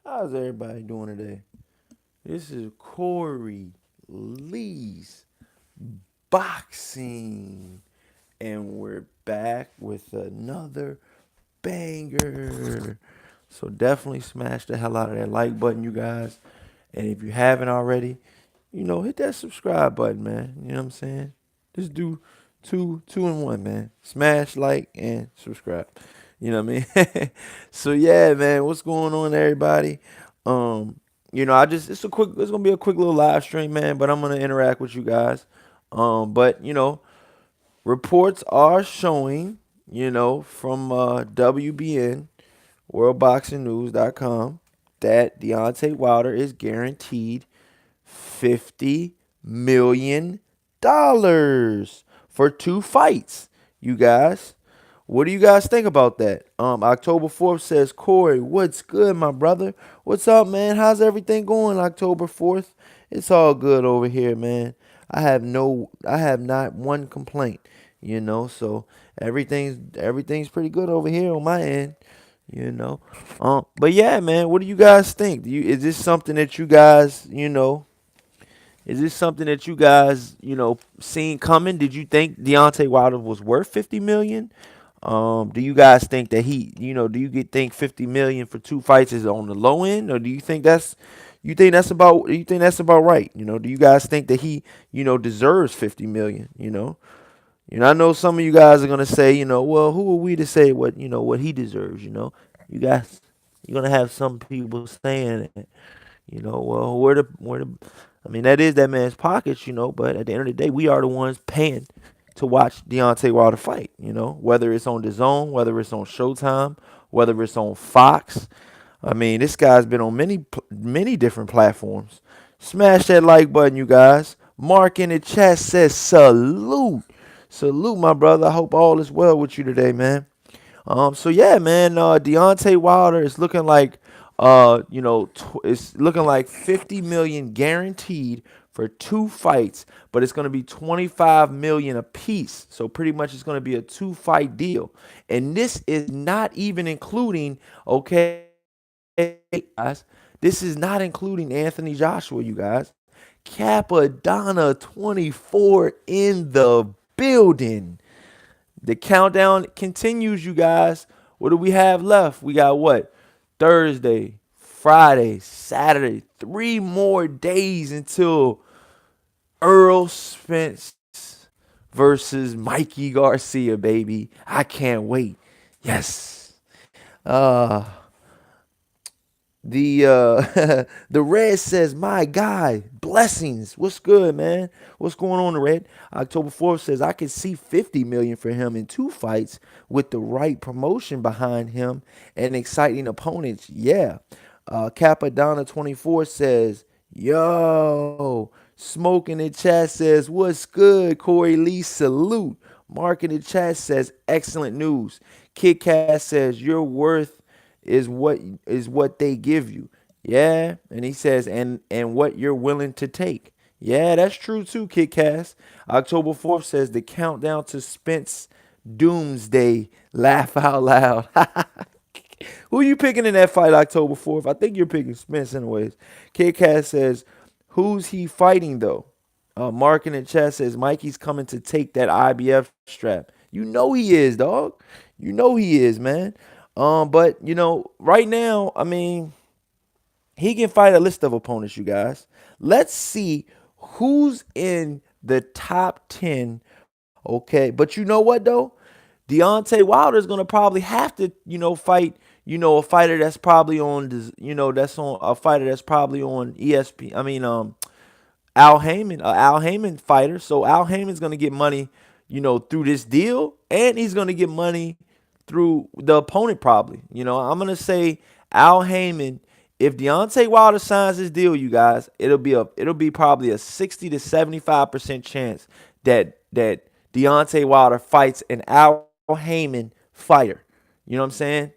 How's everybody doing today? This is Corey Lee's Boxing, and we're back with another banger. So definitely smash the hell out of that like button, you guys. And if you haven't already, hit that subscribe button, man. You know what I'm saying? Just do two in one, man. Smash, like, and subscribe. You know what I mean? So yeah, man, what's going on, everybody? Um, it's gonna be a quick little live stream, man, but I'm gonna interact with you guys. But reports are showing, from WBN, WorldBoxingNews.com, that Deontay Wilder is guaranteed $50 million for two fights. You guys, what do you guys think about that? October 4th says, Corey, what's good, my brother? What's up, man? How's everything going? October 4th, it's all good over here, man. I have not one complaint. So everything's pretty good over here on my end. You know, but yeah, man, what do you guys think? Is this something that you guys, is this something that you guys, seen coming? Did you think Deontay Wilder was worth 50 million? Do you guys think that think 50 million for two fights is on the low end, or do you think that's about right? Do you guys think that he, deserves 50 million? I know some of you guys are gonna say, well, who are we to say what he deserves? You guys, you're gonna have some people saying it. Well, I mean, that is that man's pockets, but at the end of the day, we are the ones paying to watch Deontay Wilder fight, whether it's on DAZN, whether it's on Showtime, whether it's on Fox. I mean, this guy's been on many different platforms. Smash that like button, you guys. Mark in the chat says salute. Salute, my brother. I hope all is well with you today, man. So yeah, man, Deontay Wilder is looking like, it's looking like 50 million guaranteed for two fights, but it's going to be 25 million a piece. So pretty much it's going to be a two-fight deal, and this is not even including, okay, guys, this is not including Anthony Joshua, you guys. Capadonna 24 in the building. The countdown continues, you guys. What do we have left? We got what? Thursday, Friday, Saturday. 3 more days until Earl Spence versus Mikey Garcia, baby. I can't wait. Yes. Uh the the red says, my guy, blessings. What's good, man? What's going on, the red? October 4th says, I could see 50 million for him in two fights with the right promotion behind him and exciting opponents. Yeah. Capadonna 24 says, yo, smoke in the chat says, what's good, Corey Lee? Salute. Mark in the chat says, excellent news. Kid Cat says, your worth is what they give you. Yeah. And he says, and what you're willing to take. Yeah, that's true too, Kid Cast. October 4th says the countdown to Spence Doomsday. Laugh out loud. Who you picking in that fight October 4th? I think you're picking Spence anyways. Kid Cast says, who's he fighting though? Mark in the chat says Mikey's coming to take that IBF strap. You know he is, dog. You know he is, man. But right now, I mean, he can fight a list of opponents, you guys. Let's see who's in the top 10. Okay. But you know what though? Deontay Wilder is gonna probably have to, fight, a fighter that's probably on that's on a fighter that's probably on ESP. I mean, Al Heyman, Al Heyman fighter. So Al Heyman's gonna get money, through this deal, and he's gonna get money through the opponent probably. I'm gonna say Al Heyman. If Deontay Wilder signs this deal, you guys, it'll be probably a 60 to 75% chance that Deontay Wilder fights an Al Heyman fighter. You know what I'm saying?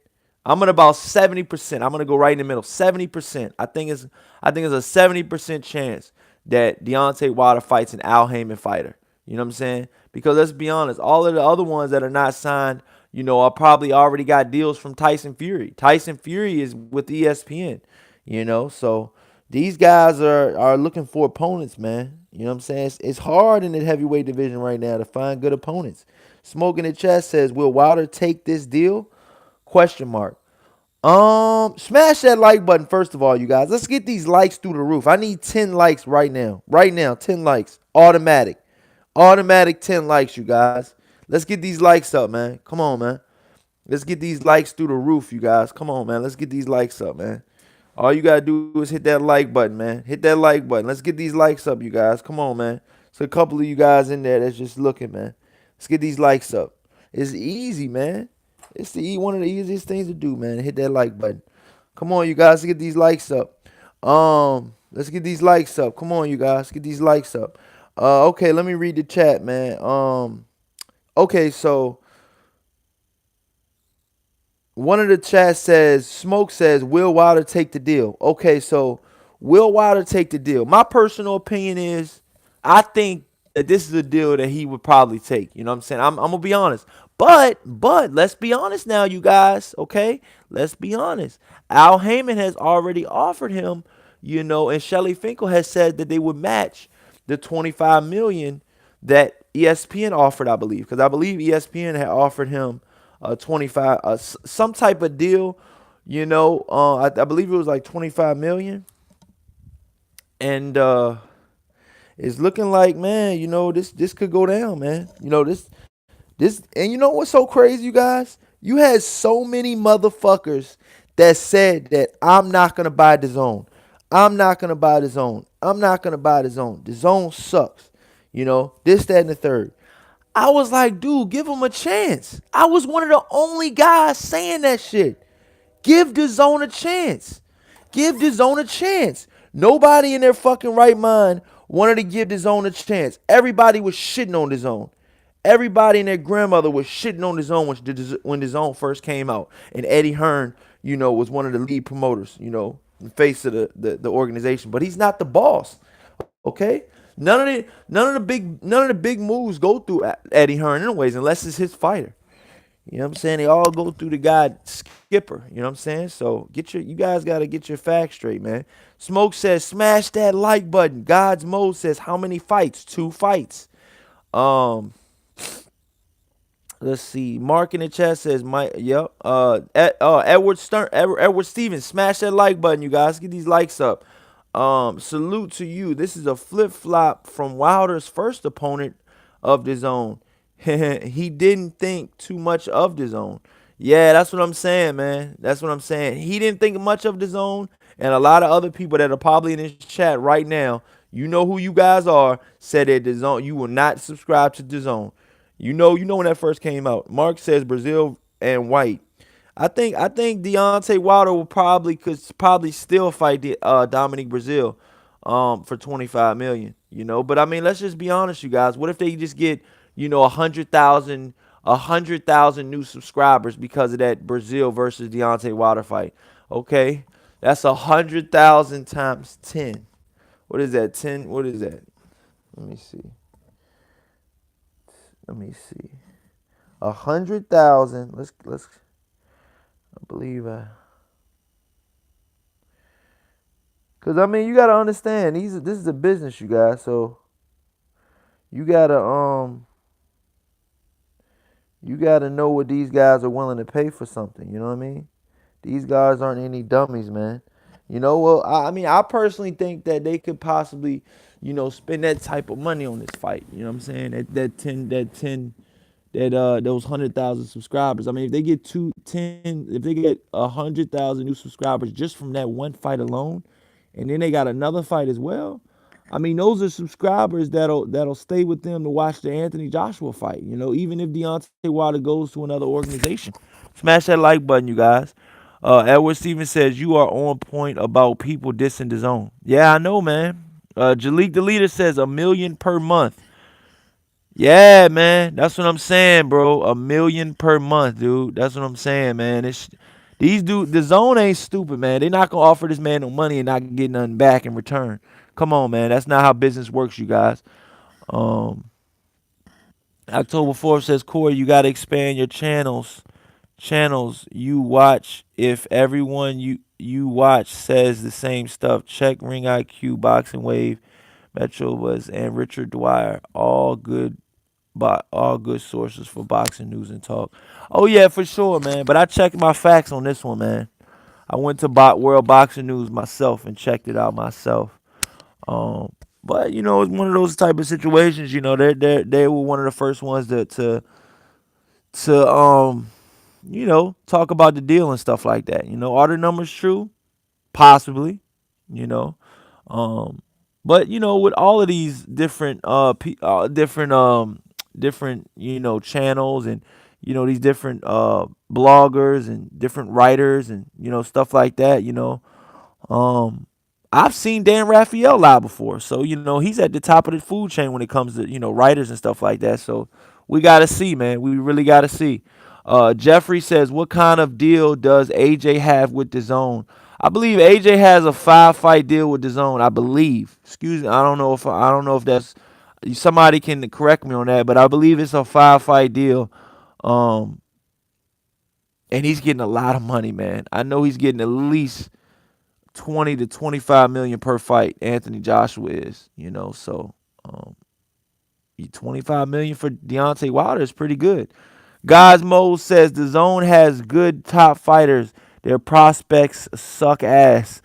I'm at about 70%. I'm gonna go right in the middle. 70%. I think it's a 70% chance that Deontay Wilder fights an Al Heyman fighter. You know what I'm saying? Because let's be honest, all of the other ones that are not signed, I probably already got deals from Tyson Fury. Tyson Fury is with ESPN. So these guys are looking for opponents, man. You know what I'm saying? It's hard in the heavyweight division right now to find good opponents. Smoke in the chat says, will Wilder take this deal? Question mark. Smash that like button first of all, you guys. Let's get these likes through the roof. I need 10 likes right now. Right now, 10 likes. Automatic. Automatic 10 likes, you guys. Let's get these likes up, man. Come on, man. Let's get these likes through the roof, you guys. Come on, man. Let's get these likes up, man. All you gotta do is hit that like button, man. Hit that like button. Let's get these likes up, you guys. Come on, man. So a couple of you guys in there that's just looking, man. Let's get these likes up. It's easy, man. It's one of the easiest things to do, man. Hit that like button. Come on, you guys. Let's get these likes up. Let's get these likes up. Come on, you guys. Get these likes up. Okay, let me read the chat, man. Okay, so one of the chats says, Smoke says, will Wilder take the deal? Okay, so will Wilder take the deal? My personal opinion is, I think that this is a deal that he would probably take. You know what I'm saying? I'm gonna be honest. But let's be honest now, you guys. Okay, let's be honest. Al Heyman has already offered him, and Shelly Finkel has said that they would match the 25 million that ESPN offered, I believe, because I believe ESPN had offered him 25, some type of deal. I believe it was like 25 million, and it's looking like, man, this could go down, man. This, and you know what's so crazy, you guys? You had so many motherfuckers that said that I'm not gonna buy the zone. I'm not gonna buy the zone. I'm not gonna buy the zone. The zone sucks. This, that, and the third. I was like, dude, give him a chance. I was one of the only guys saying that shit. Give the zone a chance. Give the zone a chance. Nobody in their fucking right mind wanted to give the zone a chance. Everybody was shitting on the zone. Everybody and their grandmother was shitting on the zone when the zone first came out. And Eddie Hearn, was one of the lead promoters, the face of the organization. But he's not the boss. Okay? None of the big moves go through Eddie Hearn anyways, unless it's his fighter. You know what I'm saying? They all go through the guy Skipper. You know what I'm saying? So you guys gotta get your facts straight, man. Smoke says, smash that like button. God's Mode says, how many fights? 2 fights. Let's see. Mark in the chat says, yep. Edward Stevens, smash that like button, you guys. Get these likes up. Salute to you. This is a flip flop from Wilder's first opponent of the zone. He didn't think too much of the zone. Yeah, that's what I'm saying, man. That's what I'm saying. He didn't think much of the zone, and a lot of other people that are probably in this chat right now, you know who you guys are, said that the zone, you will not subscribe to the zone. You know when that first came out. Mark says Brazil and White. I think Deontay Wilder will could still fight the Dominic Brazil for 25 million. But I mean, let's just be honest, you guys. What if they just get 100,000 new subscribers because of that Brazil versus Deontay Wilder fight? Okay, that's 100,000 times 10. What is that? 10. What is that? Let me see. Let me see. 100,000. Let's. I believe because I mean, you gotta understand, this is a business, you guys. So you gotta know what these guys are willing to pay for something. You know what I mean? These guys aren't any dummies, man. Well, I mean, I personally think that they could possibly, spend that type of money on this fight. You know what I'm saying? Those 100,000 subscribers. I mean, if they get if they get 100,000 new subscribers just from that one fight alone, and then they got another fight as well. I mean, those are subscribers that'll stay with them to watch the Anthony Joshua fight. Even if Deontay Wilder goes to another organization. Smash that like button, you guys. Edward Stevens says you are on point about people dissing the zone. Yeah, I know, man. Jalik the leader says 1 million per month. Yeah, man. That's what I'm saying, bro. 1 million per month, dude. That's what I'm saying, man. The zone ain't stupid, man. They not gonna offer this man no money and not get nothing back in return. Come on, man. That's not how business works, you guys. October 4th says, Corey, you gotta expand your channels you watch. If everyone you watch says the same stuff. Check Ring IQ, Boxing Wave, Metro was, and Richard Dwyer. All good sources for boxing news and talk. Oh yeah, for sure, man. But I checked my facts on this one, man. I went to World Boxing News myself and checked it out myself. Um, but it's one of those type of situations. They were one of the first ones to talk about the deal and stuff like that. Are the numbers true? Possibly. You know, um, but with all of these different different channels and these different bloggers and different writers and stuff like that. Um, I've seen Dan Raphael live before, so he's at the top of the food chain when it comes to writers and stuff like that. So we gotta see, man. We really gotta see. Jeffrey says, "What kind of deal does AJ have with the Zone?" I believe AJ has a 5-fight deal with the Zone. I believe. Excuse me. I don't know if that's somebody can correct me on that, but I believe it's a 5-fight deal. Um, and he's getting a lot of money, man. I know he's getting at least 20 to 25 million per fight. Anthony Joshua is, so um 25 million for Deontay Wilder is pretty good. Guys Mode says the Zone has good top fighters. Their prospects suck ass.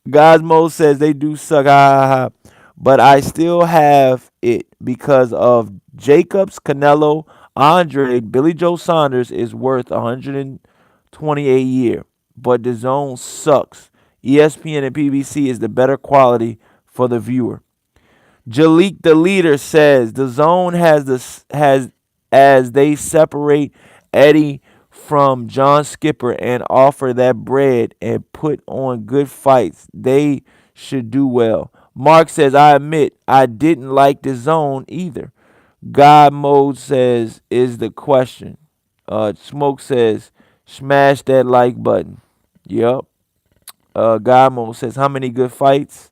Gosmo says they do suck, but I still have it because of Jacobs, Canelo, Andre, Billy Joe Saunders is worth 120 a year, but the Zone sucks. ESPN and PBC is the better quality for the viewer. Jalik the leader says the Zone has as they separate Eddie from John Skipper and offer that bread and put on good fights. They should do well. Mark says, I admit I didn't like the Zone either. God Mode says is the question. Smoke says smash that like button. Yep. God Mode says how many good fights?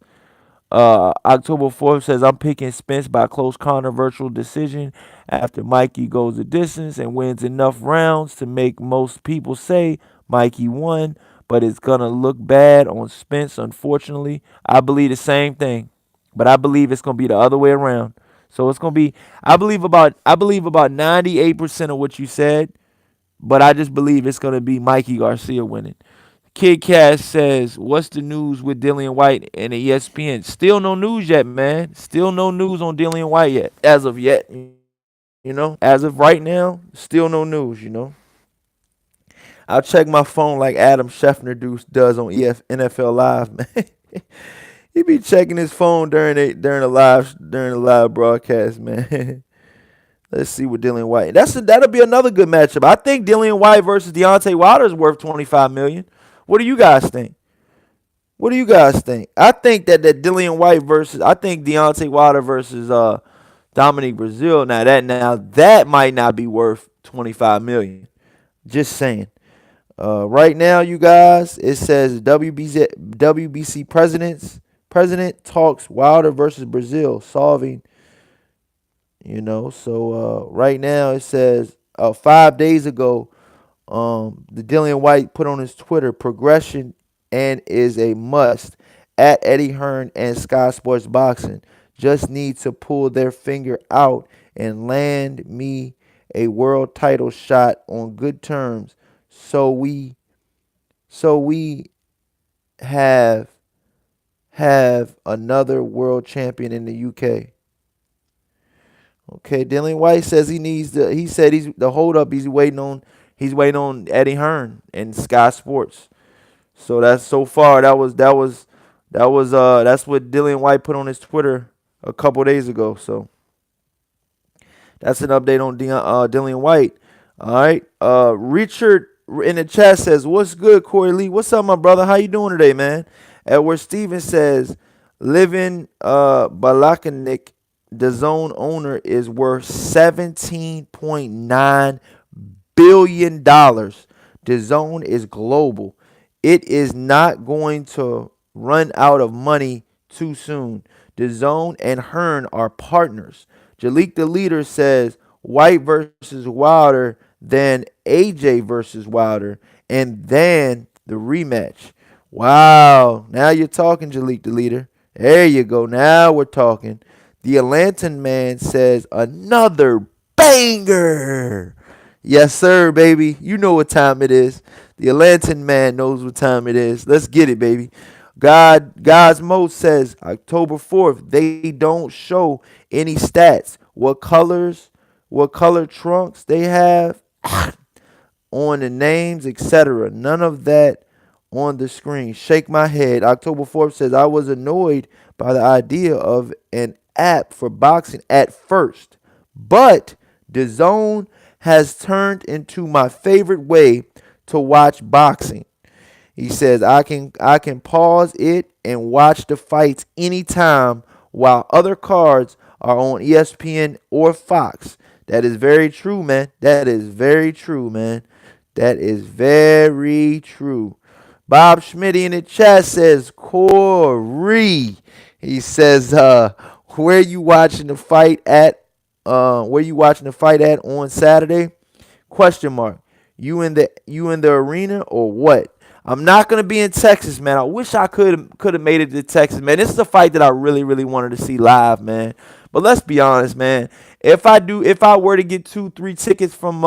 October 4th says, I'm picking Spence by close controversial decision after Mikey goes the distance and wins enough rounds to make most people say Mikey won, but it's going to look bad on Spence, unfortunately. I believe the same thing, but I believe it's going to be the other way around. So it's going to be, I believe about 98% of what you said, but I just believe it's going to be Mikey Garcia winning. Kid Cash says, "What's the news with Dillian White and the ESPN?" Still no news yet, man. Still no news on Dillian White yet. As of yet, as of right now, still no news. I'll check my phone like Adam Scheffner does on NFL Live, man. He be checking his phone during the live broadcast, man. Let's see what Dillian White. That'll be another good matchup. I think Dillian White versus Deontay Wilder is worth 25 million. What do you guys think? What do you guys think? I think that Dillian White versus I think Deontay Wilder versus Dominic Brazil. Now that might not be worth 25 million. Just saying. Right now, you guys, it says WBC president talks Wilder versus Brazil solving. So right now it says 5 days ago, the Dillian White put on his Twitter progression and is a must at Eddie Hearn and Sky Sports Boxing. Just need to pull their finger out and land me a world title shot on good terms. So we have another world champion in the UK. Okay, Dillian White says he said he's the hold up he's waiting on Eddie Hearn and Sky Sports. So that's so far that's what Dillian White put on his Twitter a couple days ago. So that's an update on Dillian White. All right. Richard in the chat says, "What's good, Corey Lee? What's up, my brother? How you doing today, man?" Edward Stevens says, "Living Balakanik, the Zone owner is worth $17.9 billion. The Zone is global. It is not going to run out of money too soon. The Zone and Hearn are partners." Jalik the leader says White versus Wilder. then AJ versus Wilder, and then the rematch. Wow. Now you're talking, Jalik the leader. There you go. Now we're talking. The Atlantan man says another banger. Yes, sir, baby. You know what time it is. The Atlantan man knows what time it is. Let's get it, baby. God's Mode says October 4th. They don't show any stats. What color trunks they have on the names, etc. None of that on the screen. Shake my head. October 4th says I was annoyed by the idea of an app for boxing at first, but DAZN has turned into my favorite way to watch boxing. He says I can pause it and watch the fights anytime while other cards are on ESPN or Fox. That is very true, man. That is very true, man. That is very true. Bob Schmidt in the chat says Corey. He says, where you watching the fight at? Where you watching the fight at on Saturday? Question mark. You in the arena or what? I'm not gonna be in Texas, man. I wish I could have made it to Texas, man. This is a fight that I really, really wanted to see live, man. But let's be honest, man. If I were to get 2, 3 tickets from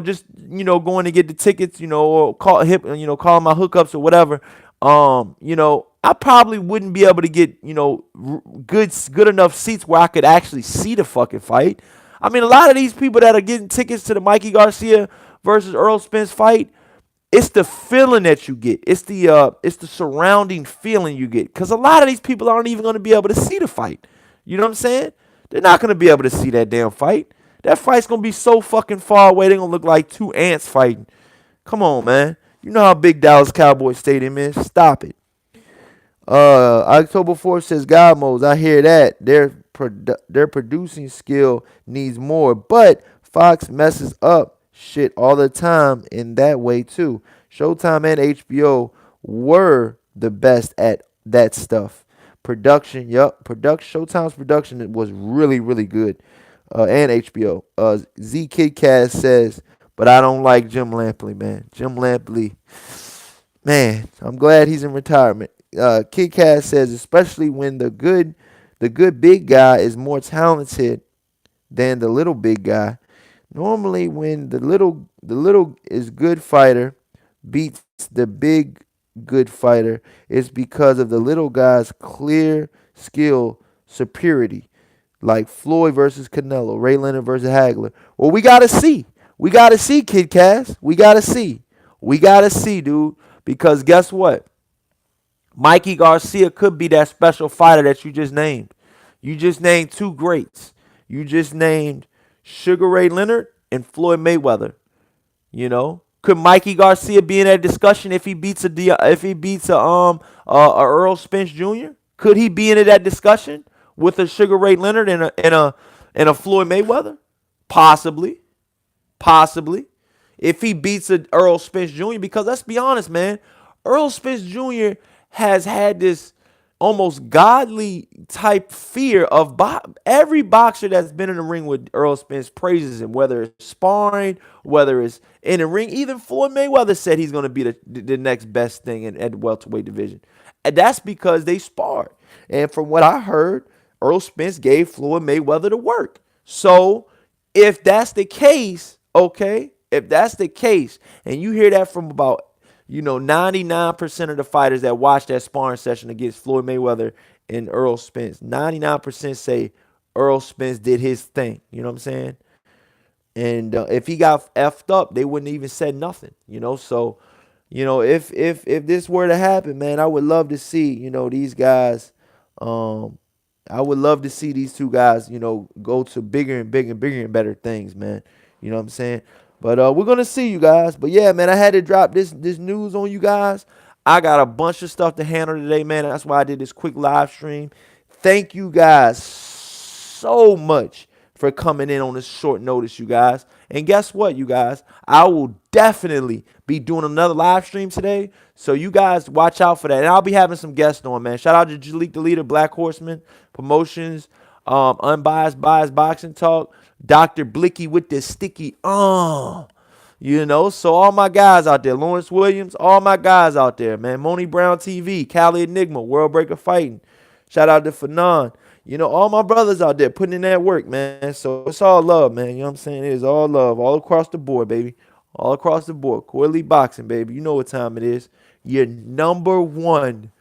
just going to get the tickets, or calling my hookups or whatever, I probably wouldn't be able to get, good enough seats where I could actually see the fucking fight. I mean, a lot of these people that are getting tickets to the Mikey Garcia versus Earl Spence fight, it's the feeling that you get. It's the surrounding feeling you get. Because a lot of these people aren't even going to be able to see the fight. You know what I'm saying? They're not going to be able to see that damn fight. That fight's going to be so fucking far away, they're going to look like two ants fighting. Come on, man. You know how big Dallas Cowboys Stadium is. Stop it. October 4th says, God modes, I hear that. Their producing skill needs more. But Fox messes up shit all the time in that way, too. Showtime and HBO were the best at that stuff. Production, Showtime's production was really, really good. And HBO. Z Kidcast says, but I don't like Jim Lampley, man. Jim Lampley, man, I'm glad he's in retirement. Kidcast says, especially when the good big guy is more talented than the little big guy. Normally, when the little is good fighter beats the big good fighter, it's because of the little guy's clear skill superiority, like Floyd versus Canelo, Ray Leonard versus Hagler. Well, we gotta see. We gotta see, Kid Cass. We gotta see. We gotta see, dude. Because guess what? Mikey Garcia could be that special fighter that you just named. You just named two greats. You just named Sugar Ray Leonard and Floyd Mayweather. Could Mikey Garcia be in that discussion if he beats a Earl Spence Jr.? Could he be in that discussion with a Sugar Ray Leonard and a Floyd Mayweather? Possibly. If he beats a Earl Spence Jr., because let's be honest, man, Earl Spence Jr. has had this almost godly type fear of every boxer that's been in the ring with Earl Spence praises him, whether it's sparring, whether it's in the ring. Even Floyd Mayweather said he's going to be the next best thing at the welterweight division. And that's because they sparred. And from what I heard, Earl Spence gave Floyd Mayweather the work. So if that's the case, okay, if that's the case, and you hear that from about 99% of the fighters that watch that sparring session against Floyd Mayweather and Earl Spence, 99% say Earl Spence did his thing. You know what I'm saying? And if he got effed up, they wouldn't even said nothing. So, if this were to happen, man, I would love to see, these guys. I would love to see these two guys, go to bigger and bigger and bigger and better things, man. You know what I'm saying? But we're going to see you guys. But yeah, man, I had to drop this news on you guys. I got a bunch of stuff to handle today, man. That's why I did this quick live stream. Thank you guys so much for coming in on this short notice, you guys. And guess what, you guys? I will definitely be doing another live stream today. So you guys watch out for that. And I'll be having some guests on, man. Shout out to Jalik the Leader, Black Horseman, Promotions, Unbiased Biased Boxing Talk. Dr. Blicky with the sticky, so all my guys out there, Lawrence Williams, all my guys out there, man. Moni Brown TV, Cali Enigma, World Breaker Fighting. Shout out to Fanon. All my brothers out there putting in that work, man. So it's all love, man. You know what I'm saying? It is all love, all across the board, baby. All across the board. Quarterly Boxing, baby. You know what time it is. Your number one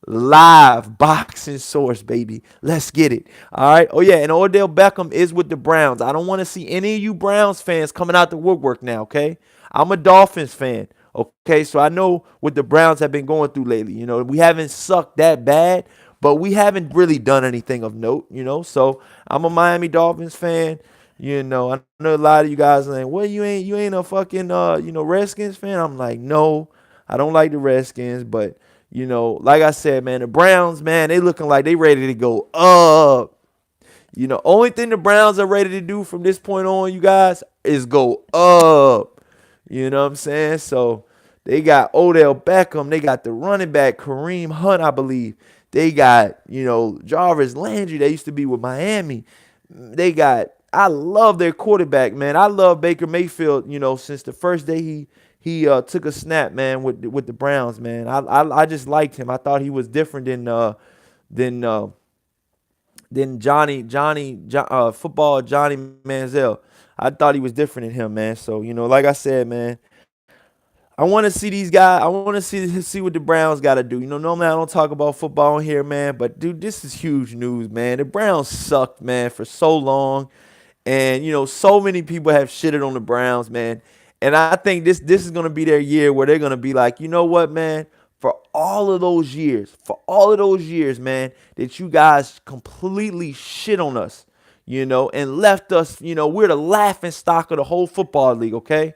live boxing source, baby. Let's get it. All right. Oh, yeah. And Odell Beckham is with the Browns. I don't want to see any of you Browns fans coming out the woodwork now, okay? I'm a Dolphins fan, okay? So I know what the Browns have been going through lately. We haven't sucked that bad, but we haven't really done anything of note. So I'm a Miami Dolphins fan. I know a lot of you guys are like, well, you ain't a fucking Redskins fan. I'm like, no, I don't like the Redskins, but like I said, man, the Browns, man, they looking like they ready to go up. Only thing the Browns are ready to do from this point on, you guys, is go up. You know what I'm saying? So they got Odell Beckham. They got the running back, Kareem Hunt, I believe. They got, Jarvis Landry. They used to be with Miami. I love their quarterback, man. I love Baker Mayfield, since the first day he took a snap, man, with the Browns, man. I just liked him. I thought he was different than football Johnny Manziel. I thought he was different than him, man. So like I said, man, I want to see these guys. I want to see what the Browns got to do. Normally I don't talk about football here, man, but dude, this is huge news, man. The Browns sucked, man, for so long. And so many people have shitted on the Browns, man. And I think this is gonna be their year where they're gonna be like, you know what, man? For all of those years, man, that you guys completely shit on us, and left us, we're the laughing stock of the whole football league, okay?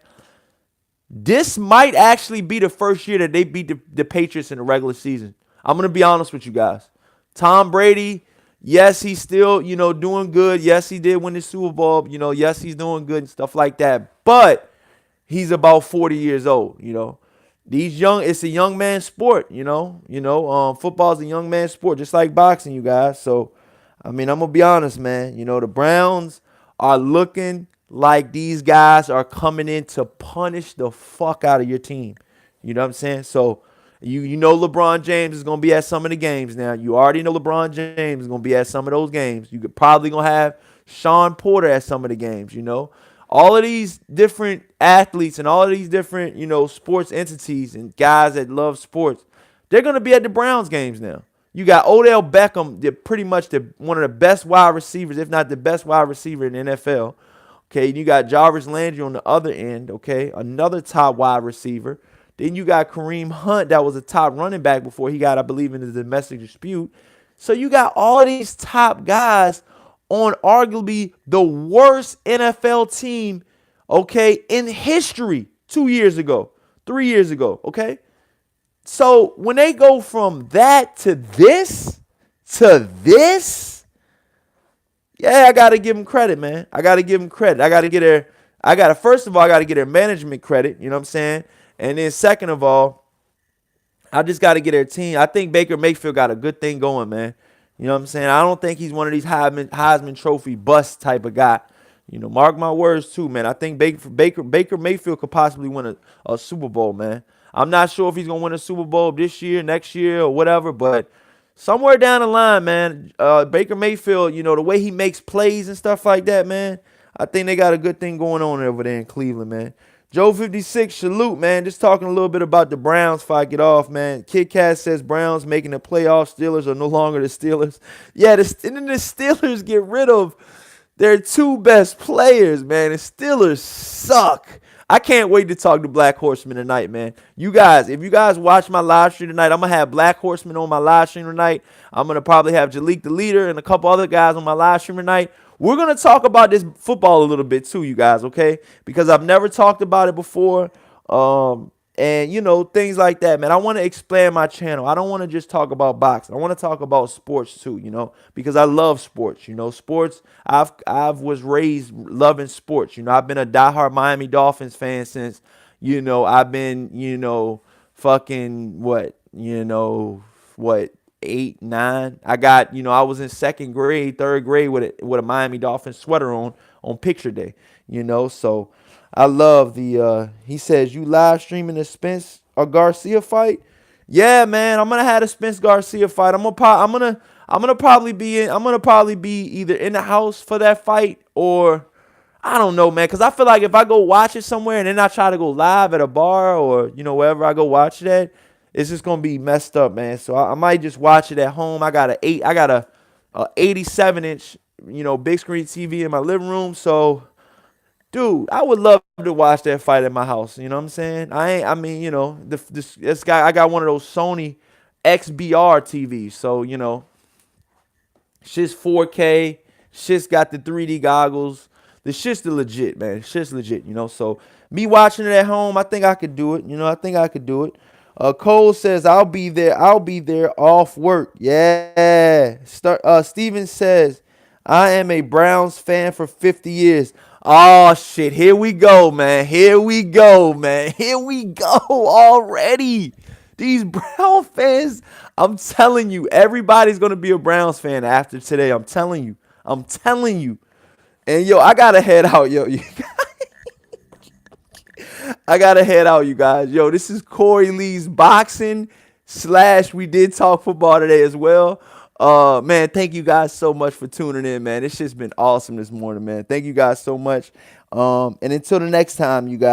This might actually be the first year that they beat the Patriots in the regular season. I'm gonna be honest with you guys. Tom Brady. Yes, he's still, doing good. Yes, he did win the Super Bowl. Yes, he's doing good and stuff like that. But he's about 40 years old. It's a young man sport. Football is a young man sport, just like boxing, you guys. So, I'm gonna be honest, man. The Browns are looking like these guys are coming in to punish the fuck out of your team. You know what I'm saying? So. You know LeBron James is going to be at some of the games now. You already know LeBron James is going to be at some of those games. You could probably going to have Sean Porter at some of the games, All of these different athletes and all of these different, sports entities and guys that love sports, they're going to be at the Browns games now. You got Odell Beckham, pretty much one of the best wide receivers, if not the best wide receiver in the NFL. Okay, you got Jarvis Landry on the other end, okay, another top wide receiver. Then you got Kareem Hunt, that was a top running back before he got, I believe, in the domestic dispute. So you got all of these top guys on arguably the worst NFL team, okay, in history 2 years ago, 3 years ago, okay? So when they go from that to this, yeah, I got to give them credit, man. I got to give them credit. First of all, I got to get their management credit, you know what I'm saying? And then second of all, I just got to get their team. I think Baker Mayfield got a good thing going, man. You know what I'm saying? I don't think he's one of these Heisman Trophy bust type of guy. Mark my words too, man. I think Baker Mayfield could possibly win a Super Bowl, man. I'm not sure if he's going to win a Super Bowl this year, next year, or whatever, but somewhere down the line, man, Baker Mayfield, the way he makes plays and stuff like that, man, I think they got a good thing going on over there in Cleveland, man. Joe 56, salute, man. Just talking a little bit about the Browns before I get off, man. Kid Cat says Browns making the playoffs. Steelers are no longer the Steelers. Yeah, and then the Steelers get rid of their two best players, man. The Steelers suck. I can't wait to talk to Black Horseman tonight, man. You guys, if you guys watch my live stream tonight, I'm going to have Black Horseman on my live stream tonight. I'm going to probably have Jalik the Leader and a couple other guys on my live stream tonight. We're going to talk about this football a little bit too, you guys, okay? Because I've never talked about it before. And, things like that, man. I want to expand my channel. I don't want to just talk about boxing. I want to talk about sports too, because I love sports. Sports, I was raised loving sports. I've been a diehard Miami Dolphins fan since, I've been, fucking what, 8, 9. I got, I was in second grade, third grade with a Miami Dolphins sweater on on picture day, you know. So I love the he says you live streaming the Spence or Garcia fight. Yeah, man, I'm gonna have a Spence Garcia fight. I'm gonna probably be either in the house for that fight, or I don't know, man, because I feel like if I go watch it somewhere and then I try to go live at a bar or, you know, wherever I go watch it at, it's just gonna be messed up, man. So I might just watch it at home. I got a 87-inch, you know, big screen TV in my living room. So, dude, I would love to watch that fight at my house. You know what I'm saying? I mean, you know, this guy, I got one of those Sony XBR TVs. So, you know, shit's 4K. Shit's got the 3D goggles. The shit's the legit, man. Shit's legit, you know. So me watching it at home, I think I could do it. You know, I think I could do it. Cole says I'll be there. I'll be there off work. Yeah. Steven says I am a Browns fan for 50 years. Oh shit. Here we go, man. Here we go, man. Here we go already. These Brown fans, I'm telling you, everybody's gonna be a Browns fan after today. I'm telling you. I'm telling you. And yo, I gotta head out, yo. I gotta head out, you guys. Yo, this is Corey Lee's boxing slash we did talk football today as well. Man, thank you guys so much for tuning in, man. It's just been awesome this morning, man. Thank you guys so much. And until the next time, you guys.